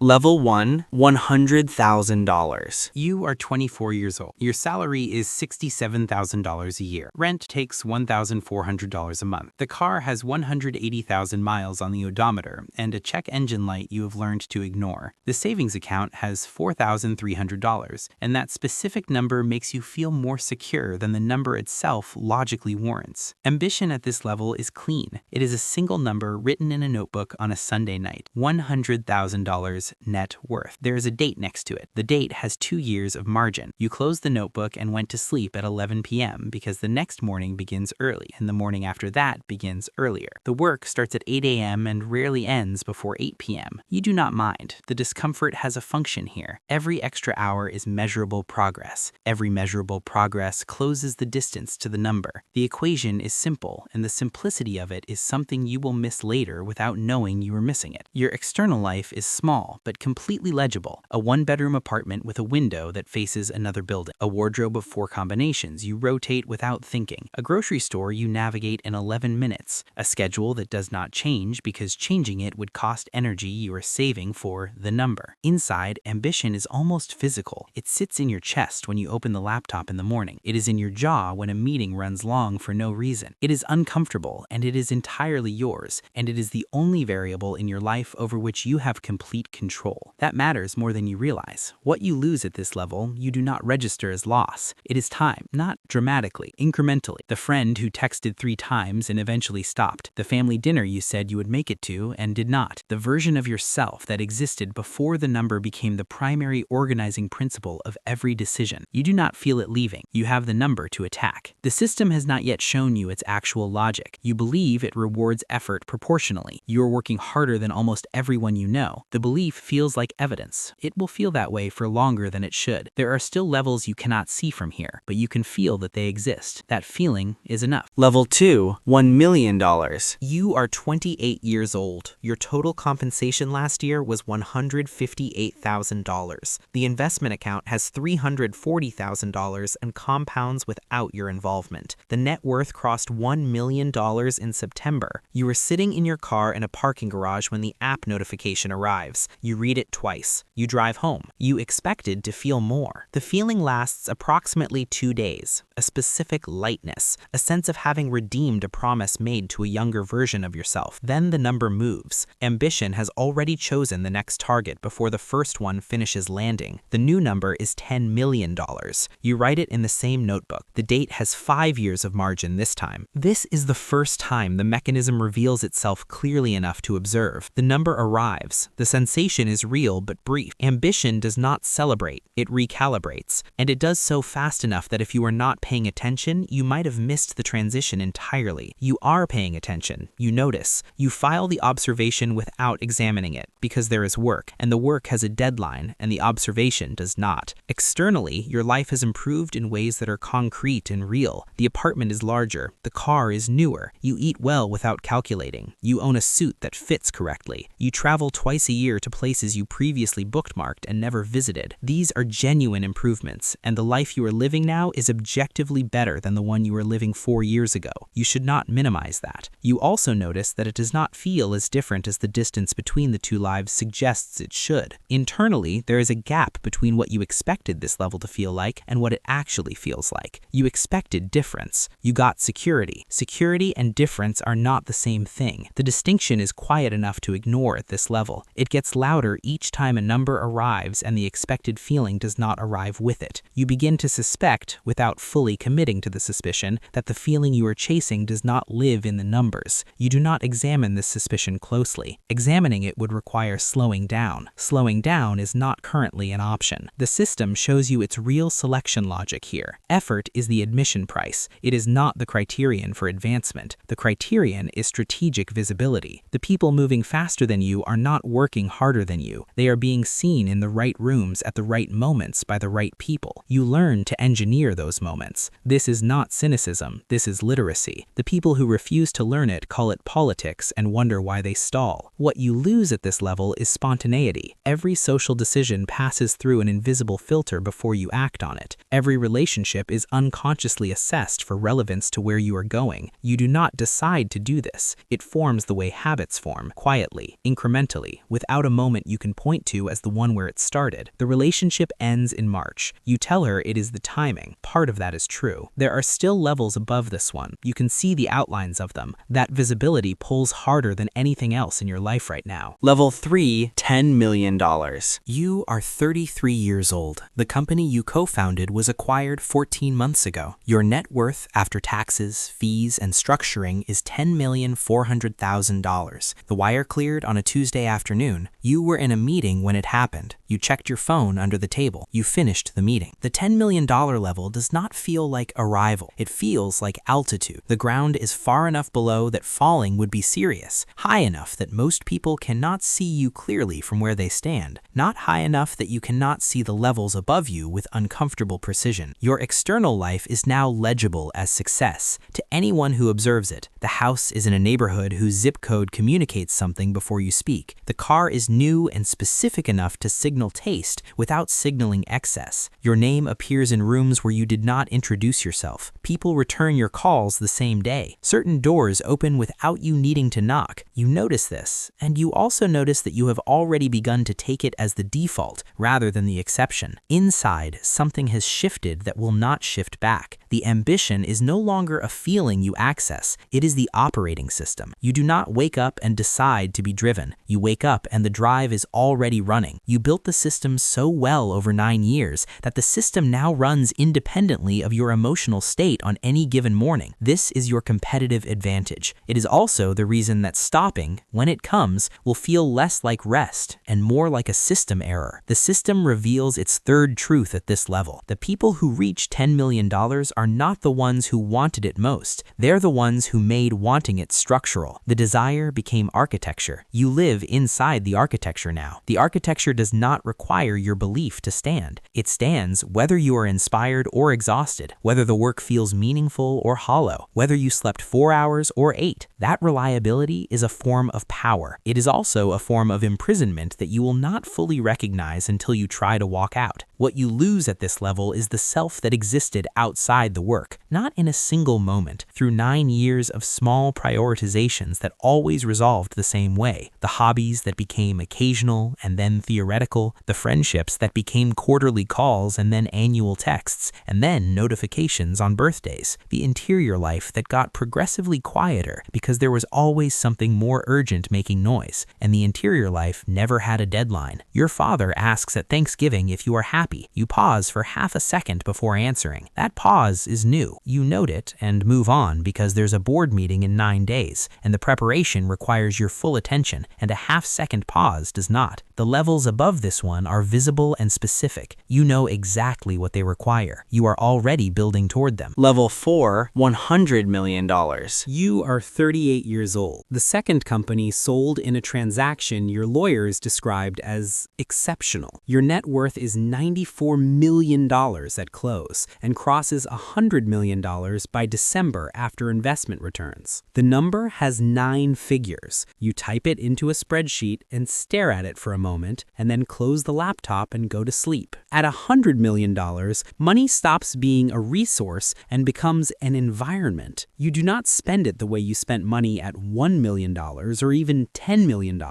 Level 1, $100,000. You are 24 years old. Your salary is $67,000 a year. Rent takes $1,400 a month. The car has 180,000 miles on the odometer and a check engine light you have learned to ignore. The savings account has $4,300, and that specific number makes you feel more secure than the number itself logically warrants. Ambition at this level is clean. It is a single number written in a notebook on a Sunday night. $100,000 net worth. There is a date next to it. The date has 2 years of margin. You closed the notebook and went to sleep at 11 p.m. because the next morning begins early, and the morning after that begins earlier. The work starts at 8 a.m. and rarely ends before 8 p.m. You do not mind. The discomfort has a function here. Every extra hour is measurable progress. Every measurable progress closes the distance to the number. The equation is simple, and the simplicity of it is something you will miss later without knowing you were missing it. Your external life is small, but completely legible. A one-bedroom apartment with a window that faces another building. A wardrobe of 4 combinations you rotate without thinking. A grocery store you navigate in 11 minutes. A schedule that does not change because changing it would cost energy you are saving for the number. Inside, ambition is almost physical. It sits in your chest when you open the laptop in the morning. It is in your jaw when a meeting runs long for no reason. It is uncomfortable, and it is entirely yours, and it is the only variable in your life over which you have complete control. That matters more than you realize. What you lose at this level, you do not register as loss. It is time, not dramatically, incrementally. The friend who texted 3 times and eventually stopped. The family dinner you said you would make it to and did not. The version of yourself that existed before the number became the primary organizing principle of every decision. You do not feel it leaving. You have the number to attack. The system has not yet shown you its actual logic. You believe it rewards effort proportionally. You are working harder than almost everyone you know. The belief feels like evidence. It will feel that way for longer than it should. There are still levels you cannot see from here, but you can feel that they exist. That feeling is enough. Level 2, $1 million. You are 28 years old. Your total compensation last year was $158,000. The investment account has $340,000 and compounds without your involvement. The net worth crossed $1 million in September. You were sitting in your car in a parking garage when the app notification arrives. You read it twice. You drive home. You expected to feel more. The feeling lasts approximately 2 days. A specific lightness, a sense of having redeemed a promise made to a younger version of yourself. Then the number moves. Ambition has already chosen the next target before the first one finishes landing. The new number is $10 million. You write it in the same notebook. The date has 5 years of margin this time. This is the first time the mechanism reveals itself clearly enough to observe. The number arrives. The sensation is real but brief. Ambition does not celebrate, it recalibrates, and it does so fast enough that if you are not paying attention, you might have missed the transition entirely. You are paying attention, you notice, you file the observation without examining it, because there is work, and the work has a deadline, and the observation does not. Externally, your life has improved in ways that are concrete and real. The apartment is larger, the car is newer, you eat well without calculating, you own a suit that fits correctly, you travel twice a year to places you previously bookmarked and never visited. These are genuine improvements, and the life you are living now is objectively better than the one you were living 4 years ago. You should not minimize that. You also notice that it does not feel as different as the distance between the 2 lives suggests it should. Internally, there is a gap between what you expected this level to feel like and what it actually feels like. You expected difference. You got security. Security and difference are not the same thing. The distinction is quiet enough to ignore at this level. It gets louder each time a number arrives and the expected feeling does not arrive with it. You begin to suspect, without fully committing to the suspicion, that the feeling you are chasing does not live in the numbers. You do not examine this suspicion closely. Examining it would require slowing down. Slowing down is not currently an option. The system shows you its real selection logic here. Effort is the admission price. It is not the criterion for advancement. The criterion is strategic visibility. The people moving faster than you are not working harder than you. They are being seen in the right rooms at the right moments by the right people. You learn to engineer those moments. This is not cynicism. This is literacy. The people who refuse to learn it call it politics and wonder why they stall. What you lose at this level is spontaneity. Every social decision passes through an invisible filter before you act on it. Every relationship is unconsciously assessed for relevance to where you are going. You do not decide to do this. It forms the way habits form, quietly, incrementally, without a moment moment you can point to as the one where it started. The relationship ends in March. You tell her it is the timing. Part of that is true. There are still levels above this one. You can see the outlines of them. That visibility pulls harder than anything else in your life right now. Level 3, $10 million. You are 33 years old. The company you co-founded was acquired 14 months ago. Your net worth after taxes, fees, and structuring is $10,400,000. The wire cleared on a Tuesday afternoon. You were in a meeting when it happened. You checked your phone under the table. You finished the meeting. The $10 million level does not feel like arrival. It feels like altitude. The ground is far enough below that falling would be serious, high enough that most people cannot see you clearly from where they stand, not high enough that you cannot see the levels above you with uncomfortable precision. Your external life is now legible as success to anyone who observes it. The house is in a neighborhood whose zip code communicates something before you speak. The car is new and specific enough to signal taste without signaling excess. Your name appears in rooms where you did not introduce yourself. People return your calls the same day. Certain doors open without you needing to knock. You notice this, and you also notice that you have already begun to take it as the default rather than the exception. Inside, something has shifted that will not shift back. The ambition is no longer a feeling you access. It is the operating system. You do not wake up and decide to be driven. You wake up and the drive is already running. You built the system so well over 9 years that the system now runs independently of your emotional state on any given morning. This is your competitive advantage. It is also the reason that stopping, when it comes, will feel less like rest and more like a system error. The system reveals its third truth at this level. The people who reach $10 million are not the ones who wanted it most. They're the ones who made wanting it structural. The desire became architecture. You live inside the architecture now. The architecture does not require your belief to stand. It stands whether you are inspired or exhausted, whether the work feels meaningful or hollow, whether you slept 4 hours or 8. That reliability is a form of power. It is also a form of imprisonment that you will not fully recognize until you try to walk out. What you lose at this level is the self that existed outside the work, not in a single moment, through 9 years of small prioritizations that always resolved the same way. The hobbies that became occasional and then theoretical, the friendships that became quarterly calls and then annual texts, and then notifications on birthdays. The interior life that got progressively quieter because there was always something more urgent making noise, and the interior life never had a deadline. Your father asks at Thanksgiving if you are happy. You pause for half a second before answering. That pause is new. You note it and move on because there's a board meeting in 9 days, and the preparation requires your full attention, and a half-second pause does not. The levels above this one are visible and specific. You know exactly what they require. You are already building toward them. Level 4, $100 million. You are 38 years old. The second company sold in a transaction your lawyers described as exceptional. Your net worth is $94 million at close and crosses $100 million by December after investment returns. The number has 9 figures. You type it into a spreadsheet and stare at it for a moment, and then close the laptop and go to sleep. At $100 million, money stops being a resource and becomes an environment. You do not spend it the way you spent money at $1 million or even $10 million.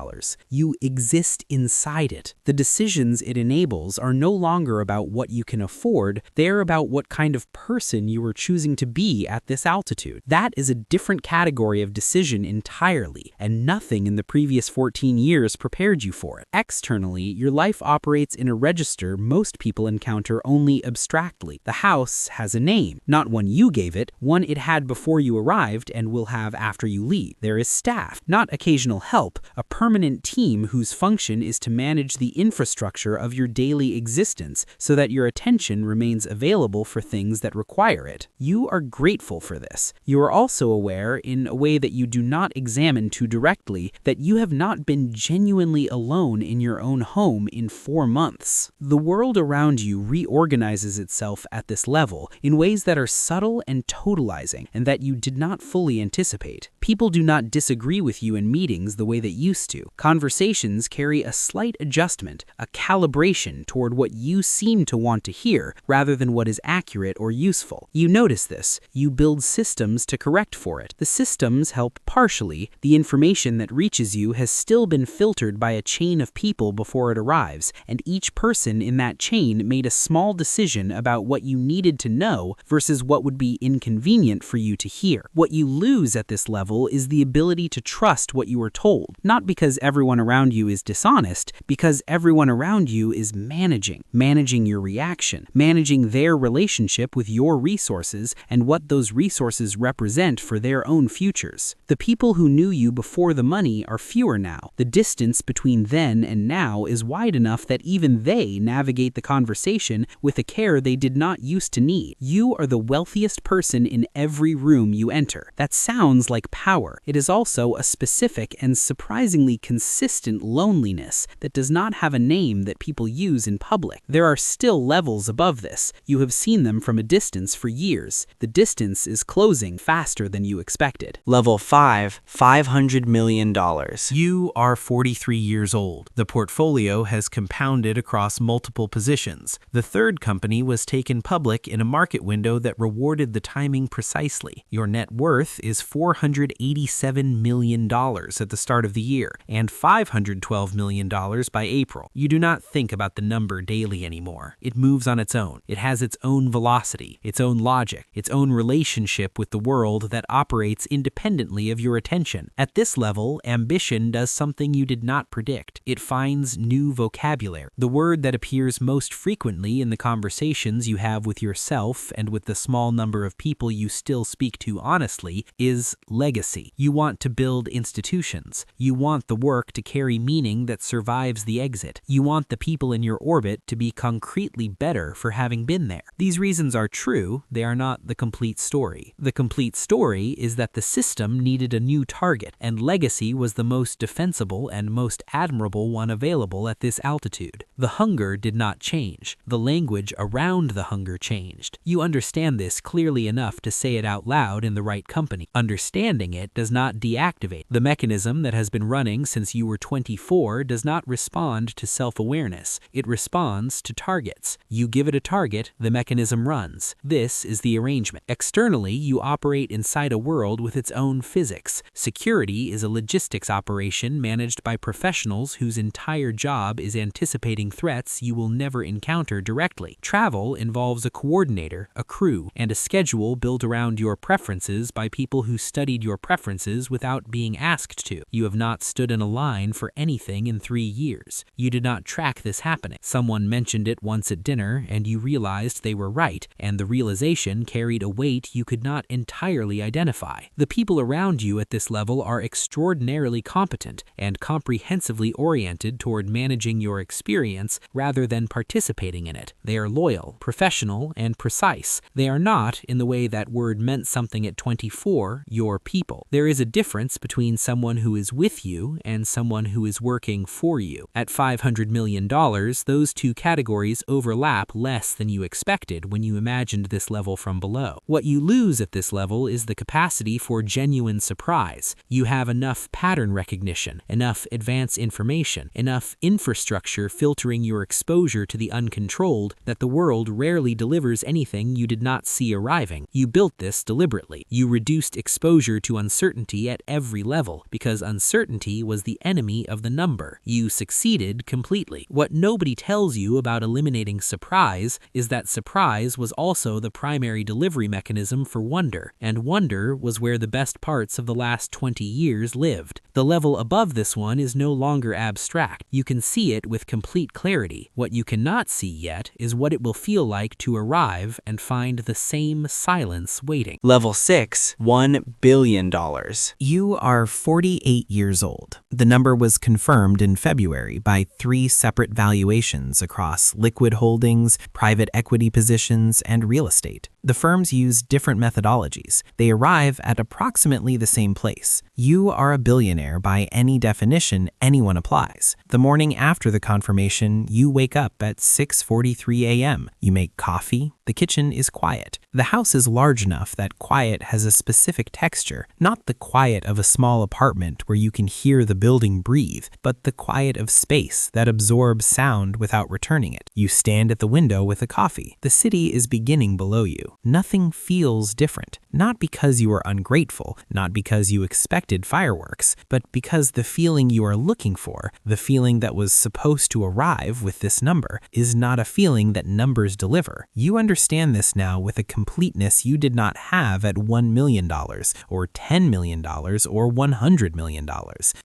You exist inside it. The decisions it enables are no longer about what you can afford, they're about what kind of person you are choosing to be at this altitude. That is a different category of decision entirely, and nothing in the previous 14 years prepared you for it. Externally, your life operates in a register most people encounter only abstractly. The house has a name, not one you gave it, one it had before you arrived and will have after you leave. There is staff, not occasional help, a permanent team whose function is to manage the infrastructure of your daily existence so that your attention remains available for things that require it. You are grateful for this. You are also aware, in a way that you do not examine too directly, that you have not been genuinely alone in your own home in 4 months. The world around you reorganizes itself at this level in ways that are subtle and totalizing and that you did not fully anticipate. People do not disagree with you in meetings the way they used to. Conversations carry a slight adjustment, a calibration toward what you seem to want to hear rather than what is accurate or useful. You notice this. You build systems to correct for it. The systems help partially. The information that reaches you has still been filtered by by a chain of people before it arrives, and each person in that chain made a small decision about what you needed to know versus what would be inconvenient for you to hear. What you lose at this level is the ability to trust what you are told, not because everyone around you is dishonest, because everyone around you is managing your reaction, managing their relationship with your resources and what those resources represent for their own futures. The people who knew you before the money are fewer now. The distance between then and now is wide enough that even they navigate the conversation with a care they did not used to need. You are the wealthiest person in every room you enter. That sounds like power. It is also a specific and surprisingly consistent loneliness that does not have a name that people use in public. There are still levels above this. You have seen them from a distance for years. The distance is closing faster than you expected. Level 5, $500 million. You are 43 years old. The portfolio has compounded across multiple positions. The third company was taken public in a market window that rewarded the timing precisely. Your net worth is $487 million at the start of the year and $512 million by April. You do not think about the number daily anymore. It moves on its own. It has its own velocity, its own logic, its own relationship with the world that operates independently of your attention. At this level, ambition does something you did not predict. It finds new vocabulary. The word that appears most frequently in the conversations you have with yourself and with the small number of people you still speak to honestly is legacy. You want to build institutions. You want the work to carry meaning that survives the exit. You want the people in your orbit to be concretely better for having been there. These reasons are true. They are not the complete story. The complete story is that the system needed a new target, and legacy was the most defensible and most admirable one available at this altitude. The hunger did not change. The language around the hunger changed. You understand this clearly enough to say it out loud in the right company. Understanding it does not deactivate. The mechanism that has been running since you were 24 does not respond to self-awareness. It responds to targets. You give it a target, the mechanism runs. This is the arrangement. Externally, you operate inside a world with its own physics. Security is a logistics operation managed by professionals whose entire job is anticipating threats you will never encounter directly. Travel involves a coordinator, a crew, and a schedule built around your preferences by people who studied your preferences without being asked to. You have not stood in a line for anything in 3 years. You did not track this happening. Someone mentioned it once at dinner, and you realized they were right, and the realization carried a weight you could not entirely identify. The people around you at this level are extraordinarily competent and comprehensively oriented toward managing your experience rather than participating in it. They are loyal, professional, and precise. They are not, in the way that word meant something at 24, your people. There is a difference between someone who is with you and someone who is working for you. At $500 million, those two categories overlap less than you expected when you imagined this level from below. What you lose at this level is the capacity for genuine surprise. You have enough pattern recognition, enough advanced information, enough infrastructure filtering your exposure to the uncontrolled that the world rarely delivers anything you did not see arriving. You built this deliberately. You reduced exposure to uncertainty at every level because uncertainty was the enemy of the number. You succeeded completely. What nobody tells you about eliminating surprise is that surprise was also the primary delivery mechanism for wonder, and wonder was where the best parts of the last 20 years lived. The level above this one is no longer abstract. You can see it with complete clarity. What you cannot see yet is what it will feel like to arrive and find the same silence waiting. Level 6, $1 billion. You are 48 years old. The number was confirmed in February by 3 separate valuations across liquid holdings, private equity positions, and real estate. The firms use different methodologies. They arrive at approximately the same place. You are a billionaire by any definition anyone applies. The morning after the confirmation, you wake up at 6:43 a.m. You make coffee. The kitchen is quiet. The house is large enough that quiet has a specific texture, not the quiet of a small apartment where you can hear the building breathe, but the quiet of space that absorbs sound without returning it. You stand at the window with a coffee. The city is beginning below you. you. Nothing feels different. Not because you are ungrateful, not because you expected fireworks, but because the feeling you are looking for, the feeling that was supposed to arrive with this number, is not a feeling that numbers deliver. You understand this now with a completeness you did not have at $1 million, or $10 million, or $100 million.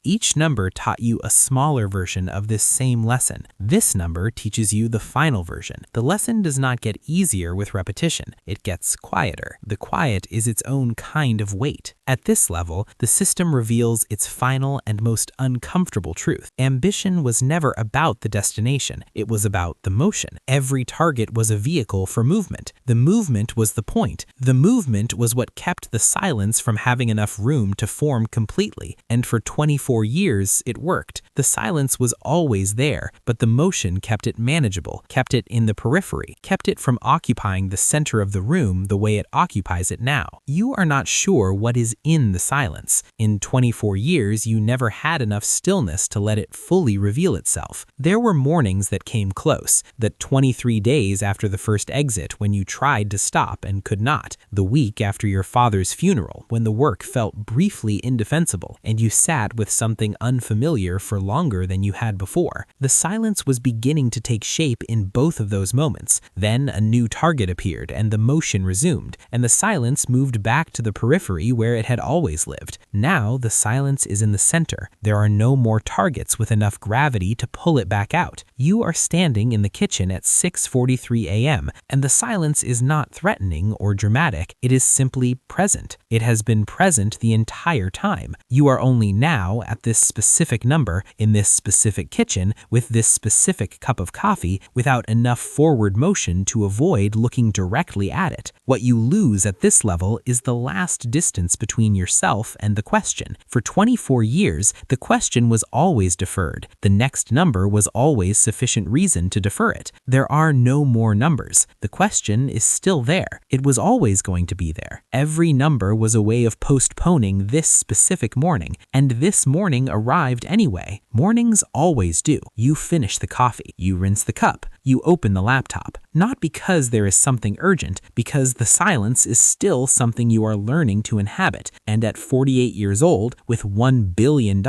Each number taught you a smaller version of this same lesson. This number teaches you the final version. The lesson does not get easier with repetition. It gets quieter. The quiet is its own kind of weight. At this level, the system reveals its final and most uncomfortable truth. Ambition was never about the destination. It was about the motion. Every target was a vehicle for movement. The movement was the point. The movement was what kept the silence from having enough room to form completely. And for 24 years, it worked. The silence was always there, but the motion kept it manageable, kept it in the periphery, kept it from occupying the center of the room the way it occupies it now. You are not sure what is in the silence. In 24 years, you never had enough stillness to let it fully reveal itself. There were mornings that came close, that 23 days after the first exit when you tried to stop and could not, the week after your father's funeral when the work felt briefly indefensible and you sat with something unfamiliar for longer than you had before. The silence was beginning to take shape in both of those moments. Then a new target appeared and the motion resumed, and the silence moved back to the periphery where it had always lived. Now the silence is in the center. There are no more targets with enough gravity to pull it back out. You are standing in the kitchen at 6:43 a.m., and the silence is not threatening or dramatic. It is simply present. It has been present the entire time. You are only now at this specific number, in this specific kitchen, with this specific cup of coffee, without enough forward motion to avoid looking directly at it. What you lose at this level is the last distance between yourself and the question. For 24 years, the question was always deferred. The next number was always sufficient reason to defer it. There are no more numbers. The question is still there. It was always going to be there. Every number was a way of postponing this specific morning, and this morning arrived anyway. Mornings always do. You finish the coffee. You rinse the cup. You open the laptop. Not because there is something urgent, because the silence is still something you are learning to inhabit, and at 48 years old, with $1 billion,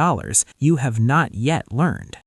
you have not yet learned.